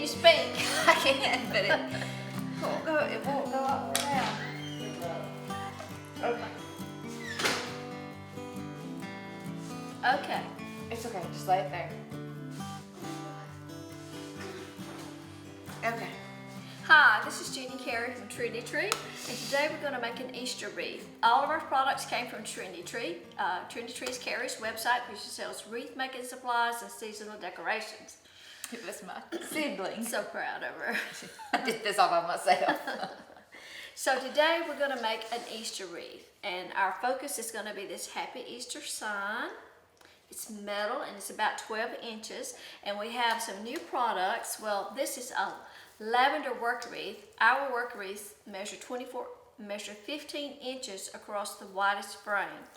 you speak? I can, but it won't go. It won't go up or down. Okay. Okay. It's okay. Just lay it there. Okay. Hi, this is Jeannie Carey from Trendy Tree, and today we're going to make an Easter wreath. All of our products came from Trendy Tree. Trendy Tree is Carey's website, which sells wreath making supplies and seasonal decorations. It was my sibling. So proud of her. I did this all by myself. So today we're going to make an Easter wreath, and our focus is going to be this Happy Easter sign. It's metal and it's about 12 inches, and we have some new products. Well, this is a lavender work wreath. Our work wreaths measure 15 inches across the widest frame,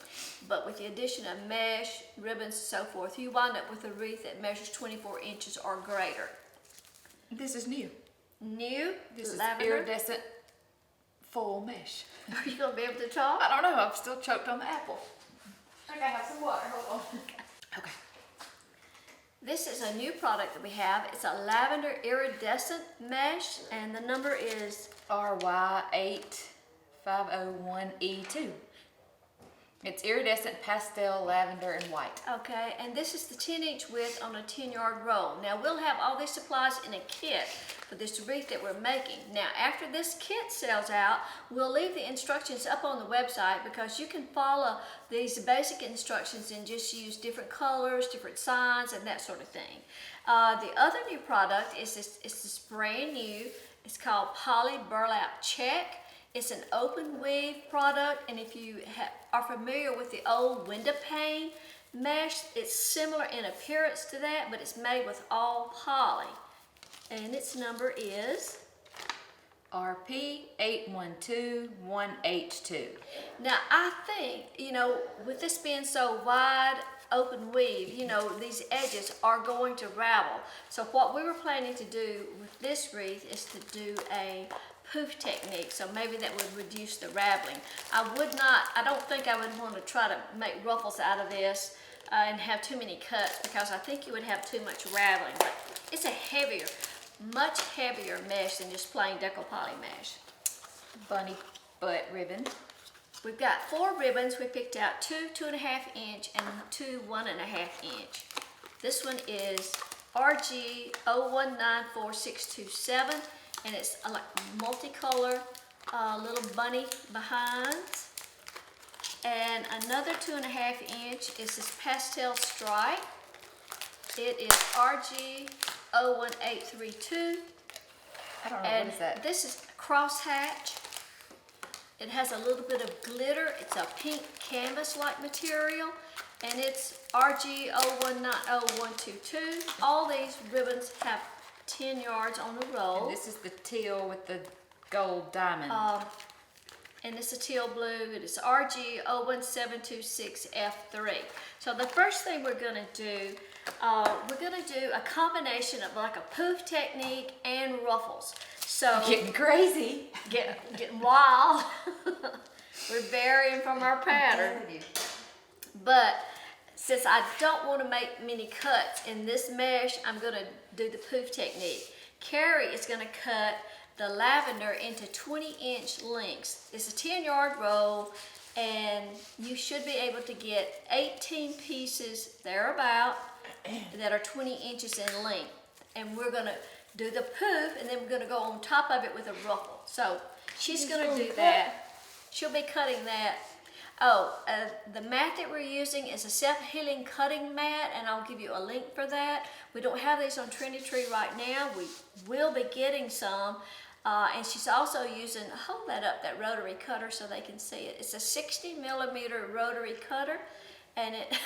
but with the addition of mesh, ribbons, and so forth, you wind up with a wreath that measures 24 inches or greater. This is new. New? This lavender? is iridescent full mesh. Are you going to be able to talk? I don't know. I'm still choked on the apple. I think I have some water. Hold on. Okay. This is a new product that we have. It's a lavender iridescent mesh, and the number is RY8501E2. It's iridescent pastel, lavender, and white. okay, and this is the 10-inch width on a 10-yard roll. Now we'll have all these supplies in a kit for this wreath that we're making. Now after this kit sells out, we'll leave the instructions up on the website, because you can follow these basic instructions and just use different colors, different signs, and that sort of thing. The other new product is this brand new. It's called Poly Burlap Check. It's an open weave product, and if you are familiar with the old window pane mesh, it's similar in appearance to that, but it's made with all poly. And its number is RP8121H2. Now I think, with this being so wide open weave, these edges are going to ravel. So what we were planning to do with this wreath is to do a poof technique, so maybe that would reduce the raveling. I don't think I would want to try to make ruffles out of this and have too many cuts, because I think you would have too much raveling. But it's a much heavier mesh than just plain decopoly mesh. Bunny butt ribbon. We've got 4 ribbons. We picked out 2 2.5 inch and 2 1.5 inch. This one is RG019467, and it's like multicolor little bunny behinds. And another 2.5 inch is this pastel stripe. It is RG01832. I don't know, and what is that? This is crosshatch. It has a little bit of glitter. It's a pink canvas-like material, and it's RG019022. All these ribbons have 10 yards on the roll. And this is the teal with the gold diamond. And it's a teal blue. It is RG01726F3. So the first thing we're going to do, a combination of like a poof technique and ruffles. So getting crazy. Getting wild. We're varying from our pattern. But since I don't want to make many cuts in this mesh, I'm going to do the poof technique. Carey is going to cut the lavender into 20-inch lengths. It's a 10-yard roll, and you should be able to get 18 pieces thereabout that are 20 inches in length. And we're going to do the poof, and then we're going to go on top of it with a ruffle. So she's going to do that. She'll be cutting that. The mat that we're using is a self-healing cutting mat, and I'll give you a link for that. We don't have these on Trendy Tree right now. We will be getting some. And she's also using, hold that up, that rotary cutter so they can see it. It's a 60mm rotary cutter, and it,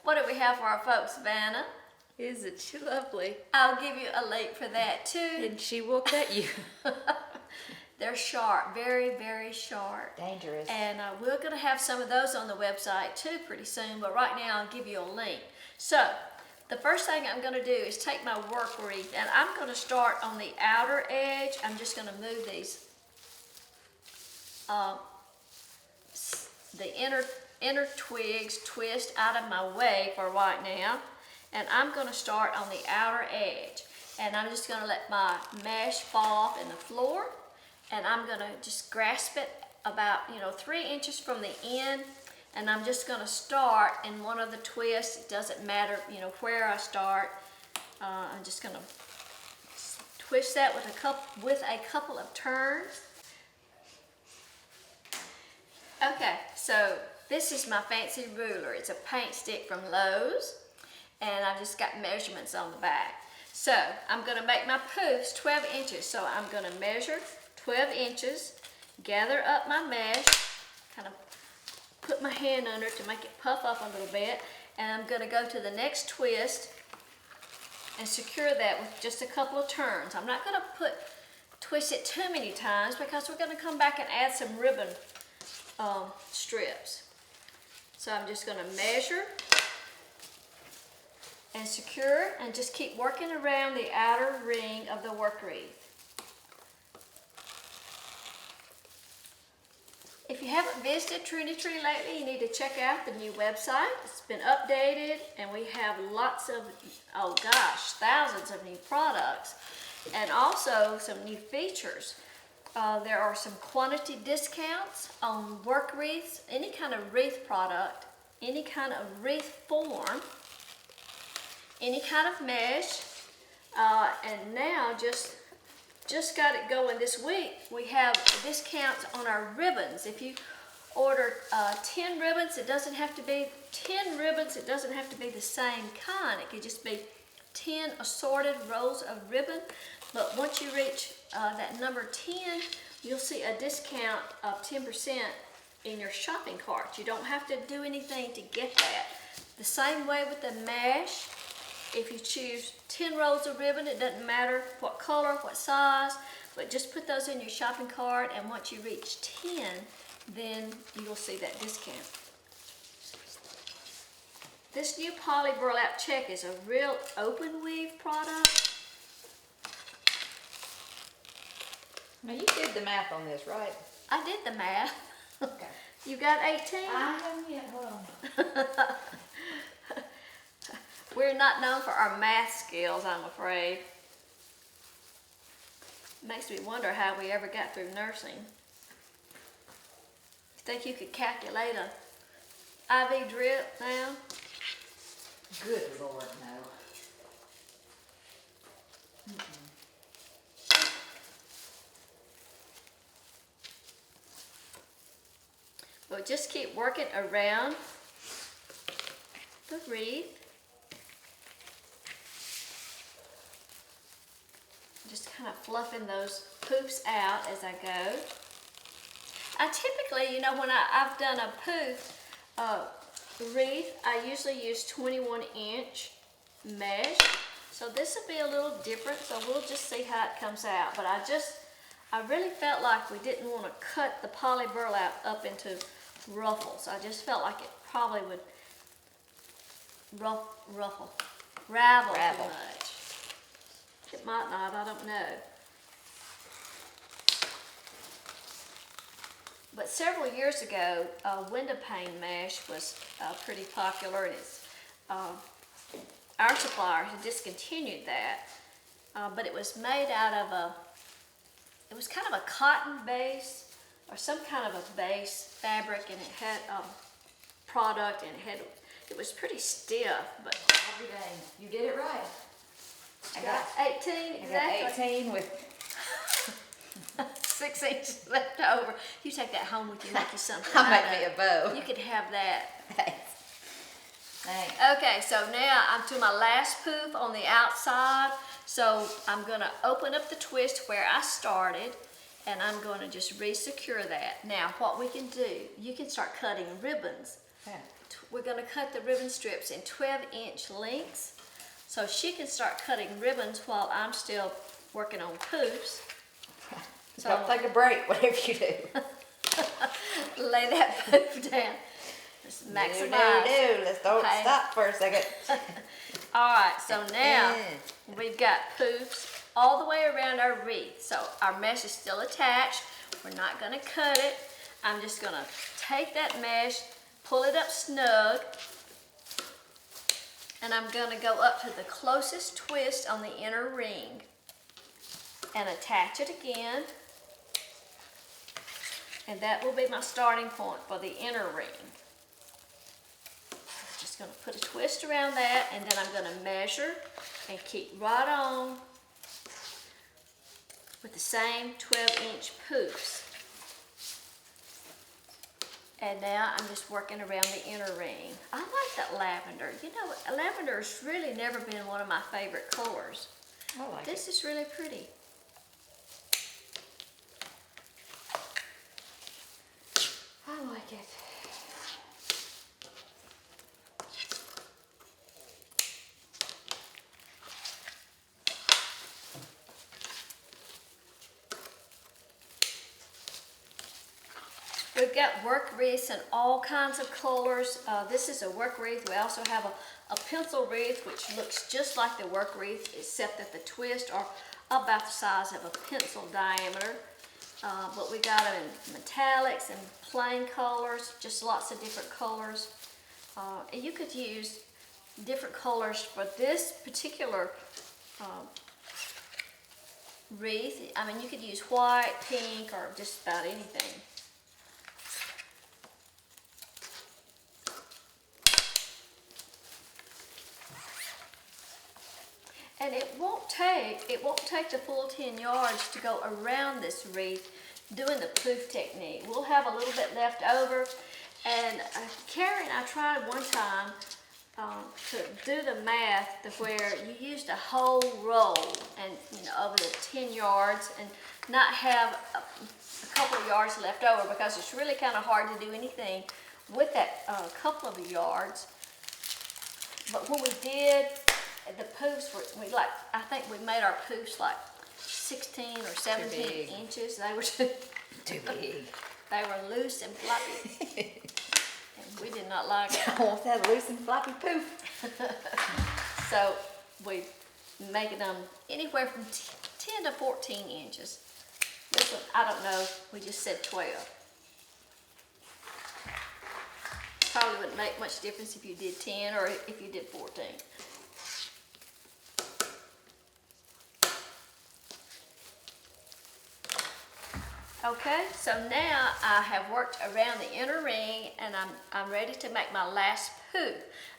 what do we have for our folks, Vanna? Isn't she lovely? I'll give you a link for that too. And she will cut you. They're sharp, very, very sharp. Dangerous. And we're going to have some of those on the website too pretty soon, but right now I'll give you a link. So the first thing I'm going to do is take my work wreath, and I'm going to start on the outer edge. I'm just going to move these, the inner twigs twist out of my way for right now. And I'm gonna start on the outer edge. And I'm just gonna let my mesh fall off in the floor. And I'm gonna just grasp it about, 3 inches from the end. And I'm just gonna start in one of the twists. It doesn't matter, where I start. I'm just gonna twist that with a couple of turns. Okay, so this is my fancy ruler. It's a paint stick from Lowe's, and I've just got measurements on the back. So I'm gonna make my poofs 12 inches. So I'm gonna measure 12 inches, gather up my mesh, kind of put my hand under it to make it puff up a little bit, and I'm gonna go to the next twist and secure that with just a couple of turns. I'm not gonna twist it too many times because we're gonna come back and add some ribbon strips. So I'm just gonna measure and secure and just keep working around the outer ring of the work wreath. If you haven't visited Trendy Tree lately, you need to check out the new website. It's been updated and we have lots of, thousands of new products and also some new features. There are some quantity discounts on work wreaths, any kind of wreath product, any kind of wreath form, any kind of mesh, and now just got it going this week. We have discounts on our ribbons. If you order 10 ribbons, it doesn't have to be 10 ribbons. It doesn't have to be the same kind. It could just be 10 assorted rolls of ribbon. But once you reach that number 10, you'll see a discount of 10% in your shopping cart. You don't have to do anything to get that. The same way with the mesh. If you choose 10 rolls of ribbon, it doesn't matter what color, what size, but just put those in your shopping cart, and once you reach 10, then you'll see that discount. This new poly burlap check is a real open weave product. Now you did the math on this, right? I did the math. Okay. You got 18? I haven't yet, hold on. We're not known for our math skills, I'm afraid. Makes me wonder how we ever got through nursing. You think you could calculate a IV drip now? Good Lord, no. But just keep working around the wreath. Just kind of fluffing those poofs out as I go. I typically, when I've done a poof wreath, I usually use 21-inch mesh. So this will be a little different, so we'll just see how it comes out. But I really felt like we didn't want to cut the poly burlap up into ruffles. I just felt like it probably would ravel too much. It might not, I don't know. But several years ago, window pane mesh was pretty popular, and it's our supplier had discontinued that. But it was made out of it was kind of a cotton base or some kind of a base fabric, and it had product, and it was pretty stiff. But Every day. You did it right. I got 18 exactly. I got 18 with 6 inches left over. You take that home with you, make you something. I'll make me a bow. You could have that. Thanks. Okay, so now I'm to my last poof on the outside. So I'm gonna open up the twist where I started, and I'm gonna just re-secure that. Now what we can do, you can start cutting ribbons. Yeah. We're gonna cut the ribbon strips in 12-inch lengths. So she can start cutting ribbons while I'm still working on poofs. So Don't take a break, whatever you do. lay that poof down. Just maximize. No. Let's don't stop for a second. All right, so now we've got poofs all the way around our wreath. So our mesh is still attached. We're not gonna cut it. I'm just gonna take that mesh, pull it up snug, And I'm going to go up to the closest twist on the inner ring and attach it again. And that will be my starting point for the inner ring. Just going to put a twist around that, and then I'm going to measure and keep right on with the same 12-inch poofs. And now I'm just working around the inner ring. I like that lavender. You know, lavender's really never been one of my favorite colors. I like This is really pretty. I like it. We've got work wreaths in all kinds of colors. This is a work wreath. We also have a pencil wreath, which looks just like the work wreath, except that the twists are about the size of a pencil diameter. But we got them in metallics and plain colors, just lots of different colors. And you could use different colors for this particular wreath. I mean, you could use white, pink, or just about anything. And it won't take the full 10 yards to go around this wreath doing the poof technique. We'll have a little bit left over. And Carrie and I tried one time to do the math to where you used a whole roll and over the 10 yards and not have a couple of yards left over, because it's really kind of hard to do anything with that couple of yards. But when we did, the poofs were, I think we made our poofs like 16 or 17 inches. They were too big. They were loose and floppy. And we did not like it. I want that loose and floppy poof. So we make them anywhere from 10 to 14 inches. This one, I don't know, we just said 12. Probably wouldn't make much difference if you did 10 or if you did 14. Okay, so now I have worked around the inner ring, and I'm ready to make my last poof.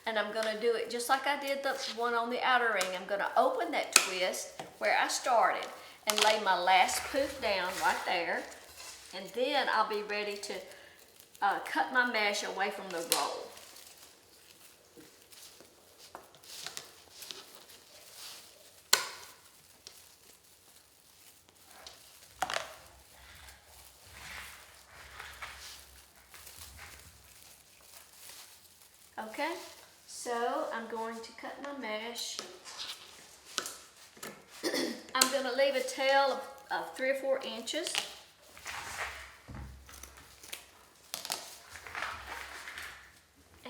And I'm going to do it just like I did the one on the outer ring. I'm going to open that twist where I started and lay my last poof down right there. And then I'll be ready to cut my mesh away from the roll. Okay, so I'm going to cut my mesh. I'm going to leave a tail of 3 or 4 inches.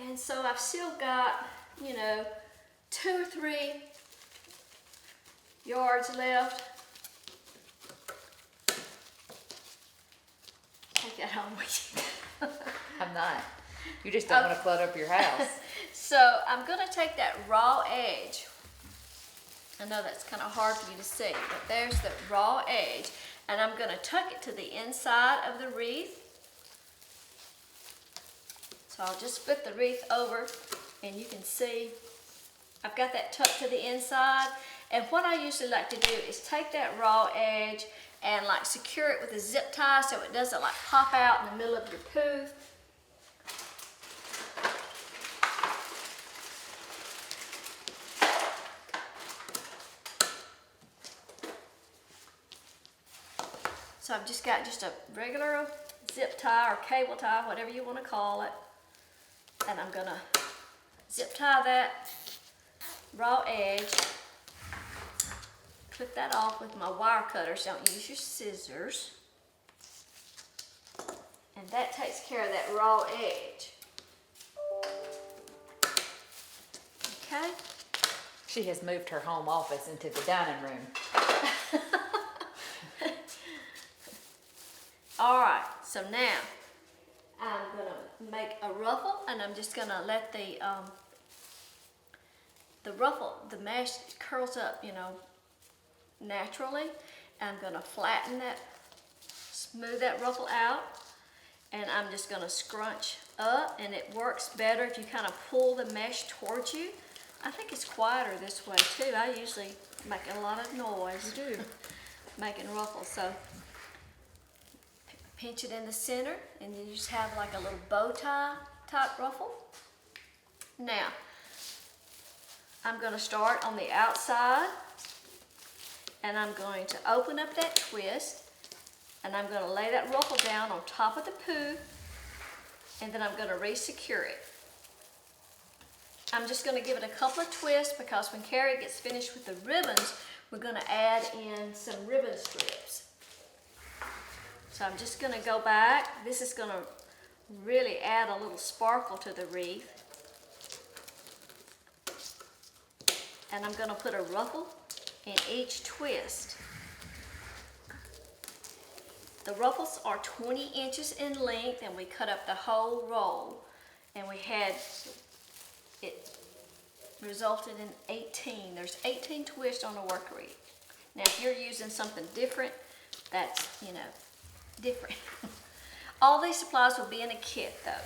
And so I've still got, 2 or 3 yards left. Take that home with you. I'm not. You just don't want to clutter up your house. So I'm going to take that raw edge. I know that's kind of hard for you to see, but there's the raw edge. And I'm going to tuck it to the inside of the wreath. So I'll just flip the wreath over, and you can see I've got that tucked to the inside. And what I usually like to do is take that raw edge and secure it with a zip tie so it doesn't pop out in the middle of your poof. So I've just got a regular zip tie or cable tie, whatever you want to call it. And I'm gonna zip tie that raw edge, clip that off with my wire cutters. Don't use your scissors. And that takes care of that raw edge. Okay? She has moved her home office into the dining room. All right, so now I'm gonna make a ruffle, and I'm just gonna let the the mesh curls up, you know, naturally. I'm gonna flatten that, smooth that ruffle out, and I'm just gonna scrunch up, and it works better if you kind of pull the mesh towards you. I think it's quieter this way too. I usually make a lot of noise. You do. Making ruffles, so pinch it in the center, and you just have like a little bow tie type ruffle. Now, I'm gonna start on the outside, and I'm going to open up that twist, and I'm gonna lay that ruffle down on top of the poo, and then I'm gonna re-secure it. I'm just gonna give it a couple of twists because when Carrie gets finished with the ribbons, we're gonna add in some ribbon strips. So I'm just gonna go back. This is gonna really add a little sparkle to the wreath. And I'm gonna put a ruffle in each twist. The ruffles are 20 inches in length, and we cut up the whole roll. And we had, it resulted in 18. There's 18 twists on a work wreath. Now if you're using something different, that's, you know, different. All these supplies will be in a kit though.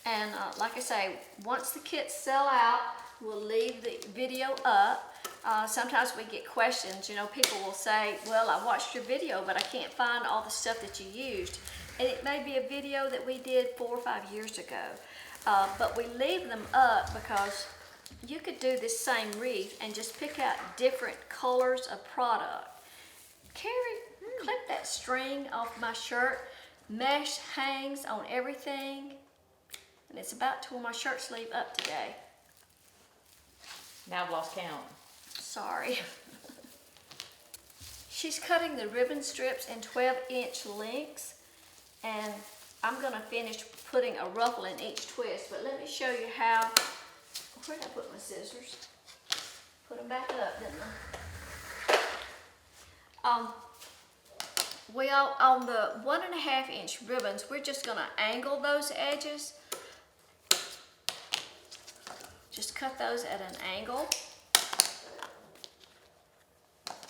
And like I say, once the kits sell out, we'll leave the video up. Sometimes we get questions, you know, people will say, well, I watched your video, but I can't find all the stuff that you used. And it may be a video that we did 4 or 5 years ago. But we leave them up because you could do this same wreath and just pick out different colors of product. Carrie, clip that string off my shirt. Mesh hangs on everything. And it's about to pull my shirt sleeve up today. Now I've lost count. Sorry. She's cutting the ribbon strips in 12-inch lengths, and I'm gonna finish putting a ruffle in each twist, but let me show you how. Where did I put my scissors? Put them back up, didn't I? On the 1.5-inch ribbons, we're just gonna angle those edges. Just cut those at an angle.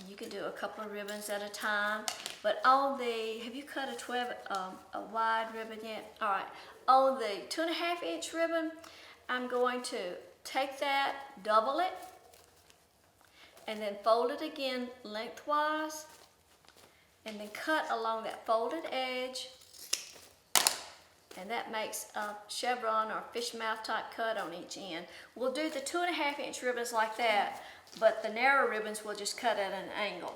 You can do a couple of ribbons at a time. But on the, have you cut a wide ribbon yet? All right, on the 2.5-inch ribbon, I'm going to take that, double it, and then fold it again lengthwise, and then cut along that folded edge. And that makes a chevron or fish mouth type cut on each end. We'll do the 2.5-inch ribbons like that, but the narrow ribbons we'll just cut at an angle.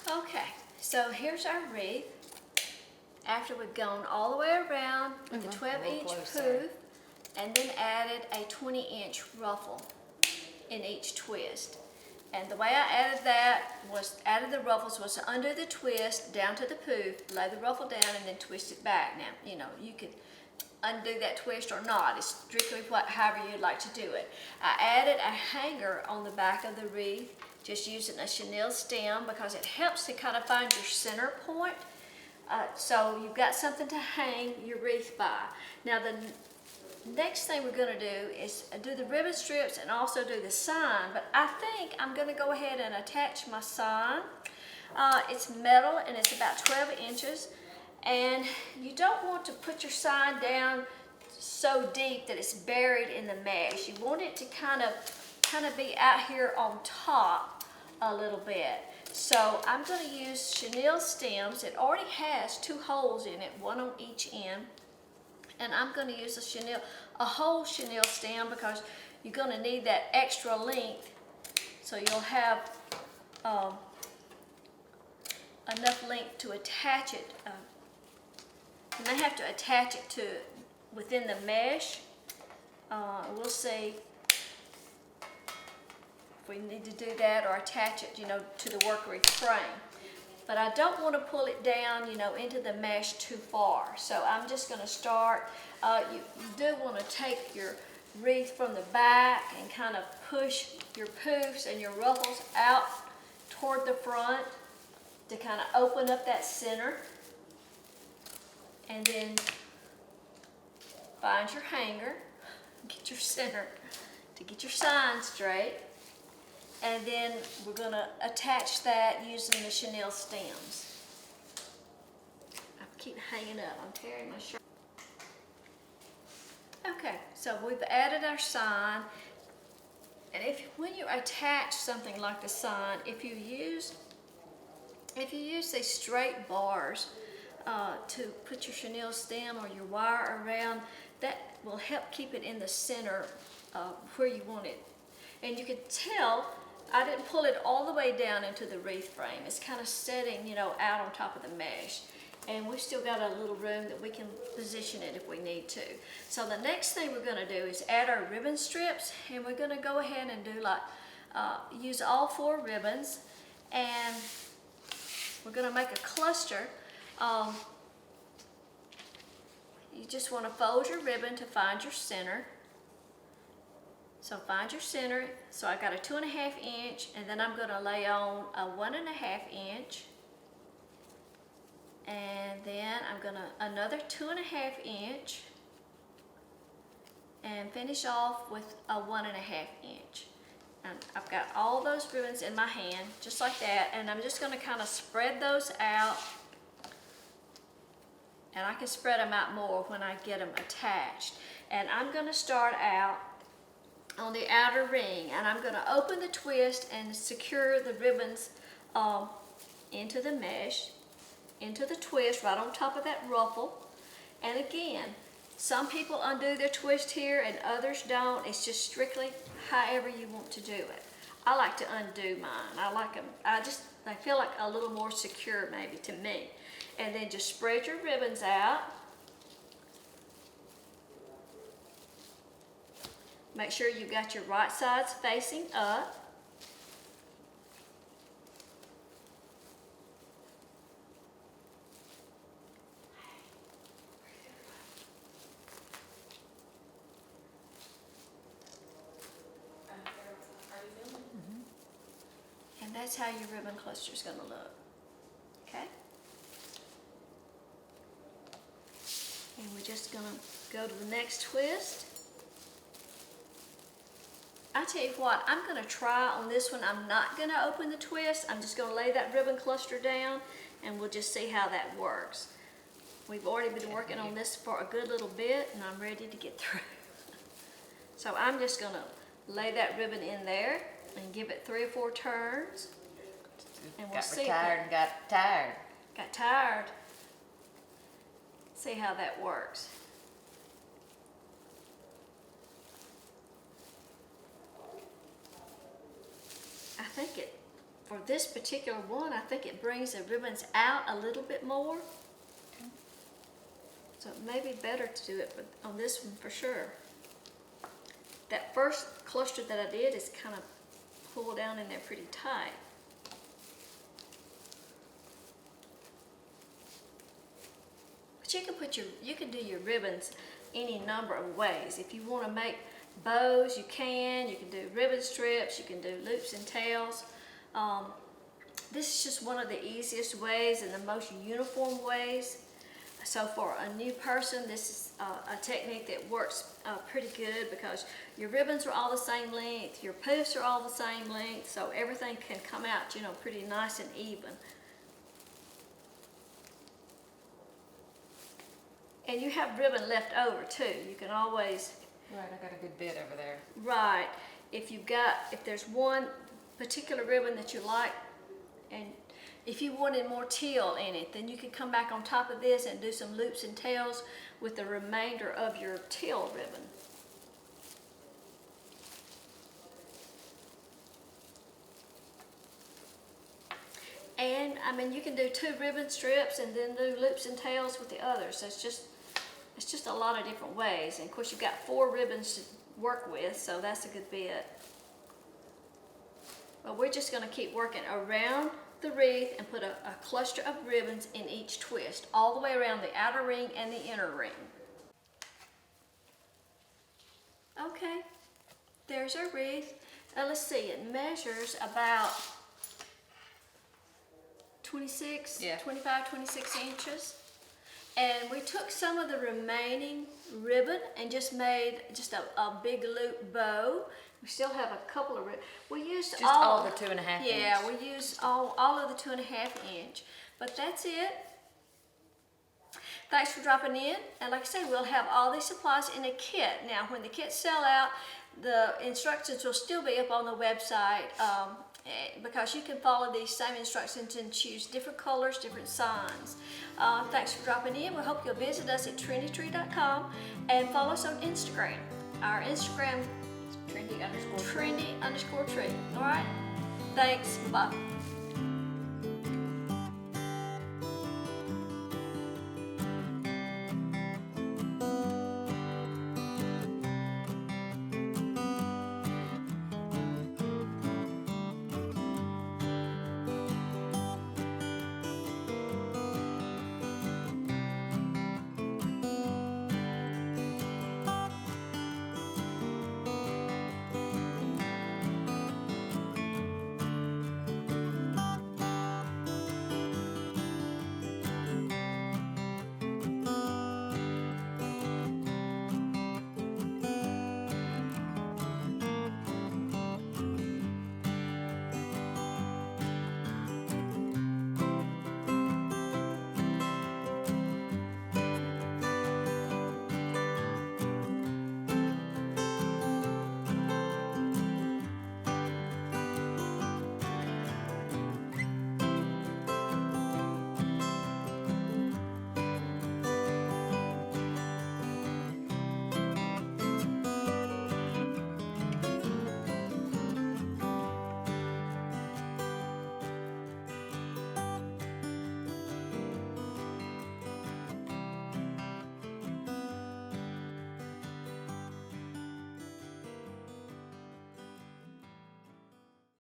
Okay, so here's our wreath. After we've gone all the way around with the 12-inch poof, and then added a 20-inch ruffle in each twist. And the way I added the ruffles was to undo the twist down to the poof, lay the ruffle down, and then twist it back. Now, you know, you could undo that twist or not. It's strictly however you'd like to do it. I added a hanger on the back of the wreath, just using a chenille stem because it helps to kind of find your center point. So you've got something to hang your wreath by. Now the next thing we're going to do is do the ribbon strips and also do the sign, but I think I'm going to go ahead and attach my sign. It's metal and it's about 12 inches, and you don't want to put your sign down so deep that it's buried in the mesh. You want it to kind of be out here on top a little bit. So I'm going to use chenille stems. It already has 2 holes in it, one on each end. And I'm going to use a whole chenille stem because you're going to need that extra length. So you'll have enough length to attach it. You may have to attach it to within the mesh. We'll see if we need to do that or attach it, you know, to the work wreath frame. But I don't want to pull it down, you know, into the mesh too far. So I'm just going to start. You do want to take your wreath from the back and kind of push your poofs and your ruffles out toward the front to kind of open up that center. And then find your hanger. get your center, to get your sign straight. And then we're gonna attach that using the chenille stems. I keep hanging up, I'm tearing my shirt. Okay, so we've added our sign. And when you attach something like the sign, if you use these straight bars to put your chenille stem or your wire around, that will help keep it in the center where you want it. And you can tell I didn't pull it all the way down into the wreath frame. It's kind of setting, you know, out on top of the mesh. And we've still got a little room that we can position it if we need to. So the next thing we're gonna do is add our ribbon strips, and we're gonna go ahead and do like, use all 4 ribbons, and we're gonna make a cluster. You just wanna fold your ribbon to find your center. So find your center. So I got a 2.5 inch, and then I'm gonna lay on a 1.5 inch. And then I'm gonna another 2.5 inch and finish off with a 1.5 inch. And I've got all those ribbons in my hand, just like that, and I'm just gonna kind of spread those out. And I can spread them out more when I get them attached. And I'm gonna start out on the outer ring, and I'm gonna open the twist and secure the ribbons into the mesh, into the twist right on top of that ruffle. And again, some people undo their twist here and others don't. It's just strictly however you want to do it. I like to undo mine. I like them, I feel like a little more secure maybe to me. And then just spread your ribbons out. Make sure you've got your right sides facing up. And that's how your ribbon cluster is going to look. Okay? And we're just going to go to the next twist. I tell you what, I'm going to try on this one. I'm not going to open the twist. I'm just going to lay that ribbon cluster down, and we'll just see how that works. We've already been working on this for a good little bit, and I'm ready to get through. So I'm just going to lay that ribbon in there and give it 3 or 4 turns. And we'll see. Got tired. Got tired. See how that works. I think it, for this particular one, I think it brings the ribbons out a little bit more. So it may be better to do it on this one for sure. That first cluster that I did is kind of pulled down in there pretty tight. But you can do your ribbons any number of ways. If you want to make bows, you can do ribbon strips, you can do loops and tails. This is just one of the easiest ways and the most uniform ways. So for a new person, this is a technique that works pretty good because your ribbons are all the same length, your poofs are all the same length, so everything can come out, you know, pretty nice and even. And you have ribbon left over too. You can always... Right, I got a good bit over there. Right. If there's one particular ribbon that you like, and if you wanted more teal in it, then you could come back on top of this and do some loops and tails with the remainder of your teal ribbon. And I mean, you can do 2 ribbon strips and then do loops and tails with the others. So it's just a lot of different ways. And of course, you've got 4 ribbons to work with, so that's a good bit. But we're just going to keep working around the wreath and put a cluster of ribbons in each twist, all the way around the outer ring and the inner ring. Okay, there's our wreath. Let's see, it measures about 25, 26 inches. And we took some of the remaining ribbon and just made just a big loop bow. We still have a couple of we used Just all the 2.5 Yeah, inch. we used all of the 2.5 inch. But that's it. Thanks for dropping in. And like I say, we'll have all these supplies in a kit. Now, when the kits sell out, the instructions will still be up on the website because you can follow these same instructions and choose different colors, different signs. Thanks for dropping in. We hope you'll visit us at trendytree.com and follow us on Instagram. Our Instagram Trendy_tree. trendy_tree. All right? Thanks. Bye.